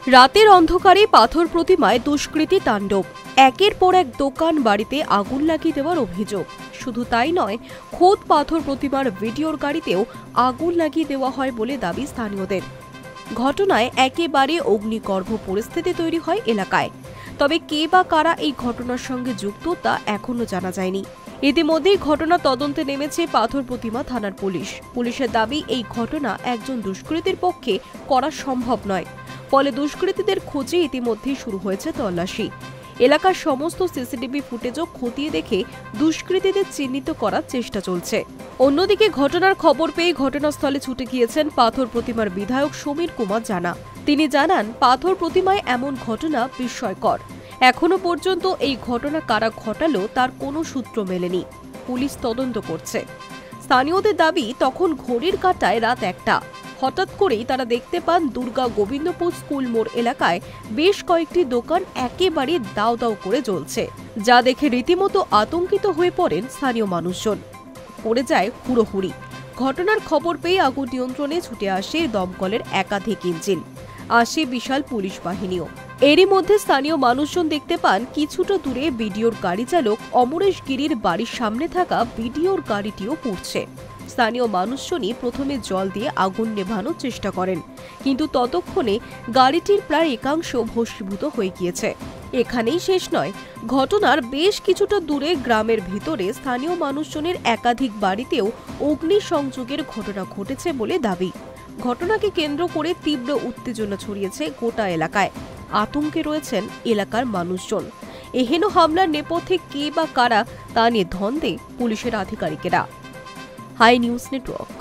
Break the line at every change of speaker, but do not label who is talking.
রাতের অন্ধকারে পাথর প্রতিমায় দুষ্কৃতী তাণ্ডব। একের পর এক দোকান বাড়িতে আগুন লাগিয়ে দেওয়ার অভিযোগ। শুধু তাই নয়, খোদ পাথর প্রতিমার ভিডিওর গাড়িতেও আগুন লাগিয়ে দেওয়া হয় বলে দাবি স্থানীয়দের। ঘটনায় একেবারে অগ্নিগর্ভ পরিস্থিতি তৈরি হয় এলাকায়। তবে কে বা কারা এই ঘটনার সঙ্গে যুক্ত তা এখনো জানা যায়নি। ইতিমধ্যেই ঘটনা তদন্তে নেমেছে পাথর প্রতিমা থানার পুলিশ। পুলিশের দাবি, এই ঘটনা একজন দুষ্কৃতীর পক্ষে করা সম্ভব নয়। ফলে দুষ্কৃতীদের খোঁজে ইতিমধ্যেই শুরু হয়েছে তল্লাশি। এলাকার সমস্ত সিসিটিভি ফুটেজও খতিয়ে দেখে দুষ্কৃতীদের চিহ্নিত করার চেষ্টা চলছে। অন্যদিকে ঘটনার খবর পেয়ে ঘটনাস্থলে ছুটে গিয়েছেন পাথর প্রতিমার বিধায়ক সমীর কুমার জানা। তিনি জানান, পাথর প্রতিমায় এমন ঘটনা বিস্ময়কর। এখনো পর্যন্ত এই ঘটনা কারা ঘটালো তার কোনো সূত্র মেলেনি। পুলিশ তদন্ত করছে। স্থানীয়দের দাবি, তখন ঘড়ির কাঁটায় রাত 1টা। হঠাৎ করেই তারা দেখতে পান দুর্গা গোবিন্দপুর স্কুল মোড় এলাকায় বেশ কয়েকটি দোকান একেবারে দাউ দাউ করে জ্বলছে, যা দেখে রীতিমতো আতঙ্কিত হয়ে পড়েন স্থানীয় মানুষজন। পড়ে যায় হুড়োহুড়ি। ঘটনার খবর পেয়ে আগুন নিয়ন্ত্রণে ছুটে আসে দমকলের একাধিক ইঞ্জিন, আসে বিশাল পুলিশ বাহিনীও। এরই মধ্যে স্থানীয় মানুষজন দেখতে পান কিছুটা দূরে বিডিওর গাড়ি চালক অমরেশ গিরির বাড়ির সামনে থাকা বিডিওর গাড়িটিও পুড়ছে। স্থানীয় মানুষজনই প্রথমে জল দিয়ে আগুন নেভানোর চেষ্টা করেন, কিন্তু ততক্ষণে গাড়িটির প্রায় একাংশ ভস্মীভূত হয়ে গিয়েছে। এখানেই শেষ নয়, ঘটনার বেশ কিছুটা দূরে গ্রামের ভিতরে স্থানীয় মানুষজনের একাধিক বাড়িতেও অগ্নিসংযোগের ঘটনা ঘটেছে বলে দাবি। ঘটনাকে কেন্দ্র করে তীব্র উত্তেজনা ছড়িয়েছে গোটা এলাকায়। আতঙ্কে রয়েছেন এলাকার মানুষজন। এহেন হামলার নেপথ্যে কে বা কারা তা নিয়ে ধন্দে পুলিশের আধিকারিকেরা। High news network.